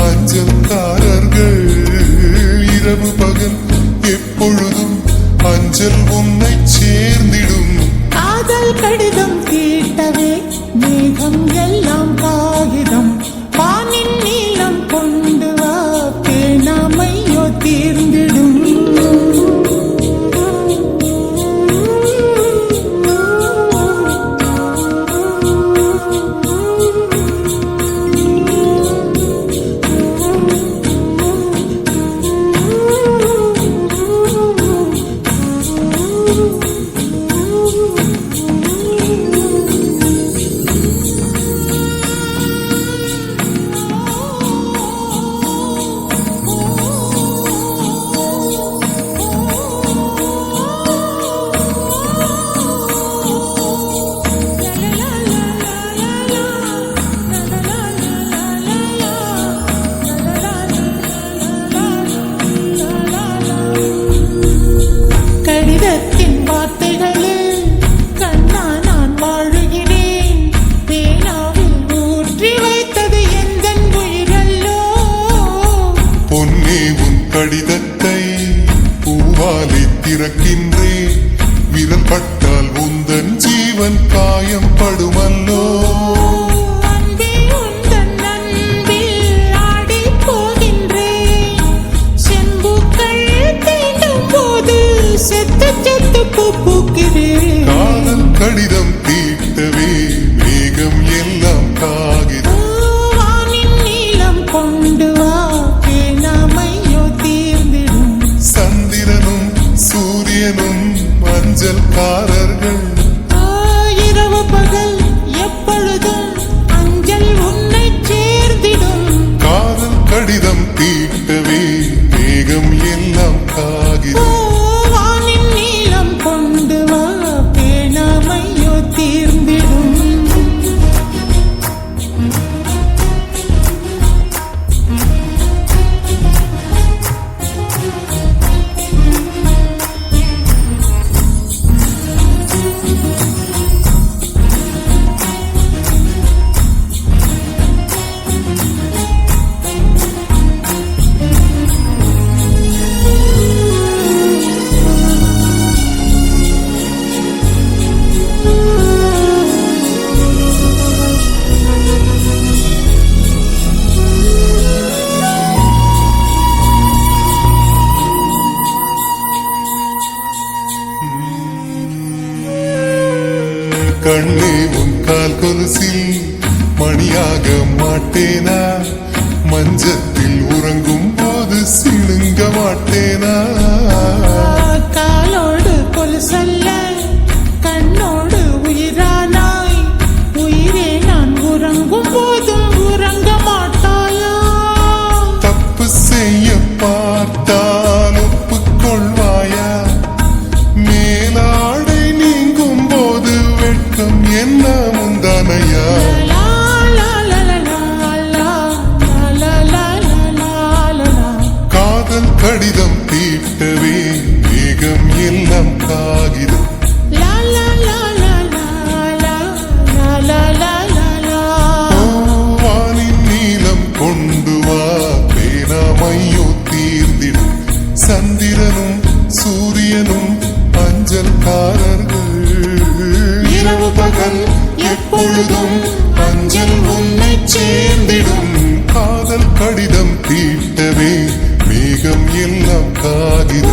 அஞ்சல்காரர்கள் இரவு பகல் எப்பொழுதும் அஞ்சல் உன்னை சேர்ந்திடும். காதல் கடிதம் தீட்டவே மேகம் எல்லாம் காகிதம் வானின் நீளம் கொண்டு வா பேணாமையோ தீர்ந்திடும். கடிதத்தின் வார்த்தைகளில் கண்ணா நான் வாழுகிறேன். பேனாவில் ஊற்றி வைத்தது எந்தன் உயிரல்லோ. பொன்னே உன் கடிதத்தை பூவாலை திறக்கின்றேன். விரல் பட்டால் உந்தன் ஜீவன் காயம் படுமல்லோ. காதல் கடிதம் தீட்டவே மேகம் எல்லாம் காகிதம் வானின் நீளம் கொண்டு வா பேணாமையோ தீர்ந்திடும். சந்திரனும் சூரியனும் அஞ்சல்காரர்கள் இரவு பகல் எப்பொழுதும் அஞ்சல் உன்னை சேர்ந்திடும். காதல் கடிதம் தீட்டவே மேகம் எல்லாம் காகிதம் கொண்டு வா பேணாமையோ தீர்ந்திடும். கண்ணே உன் கால் கொலுசில் மணியாக மாட்டேனா? மஞ்சத்தில் உறங்கும் போது சிழுங்க மாட்டேனா? காலோடு கொலுசல்ல கண்ணோடு உயிரானாய். உயிரே நான் உறங்கும் போதும் உறங்க மாட்டாயா? தப்பு செய்ய பார்த்தால் ஒப்புக்கொள்வாயா? மேலாடை நீங்கும் போது வெட்கம் என்ன முந்தானையா? காதல் கடிதம் தீட்டவே மேகம் எல்லாம் காகிதம் வானின் நீளம் கொண்டு வா பேணாமையோ தீர்ந்திடும். சந்திரனும் சூரியனும் அஞ்சல்காரர்கள் இரவு பகல் எப்பொழுதும் அஞ்சல் உன்னை சேர்ந்திடும். காதல் கடிதம் தீட்டவே மேகம் எல்லாம் காகிதம்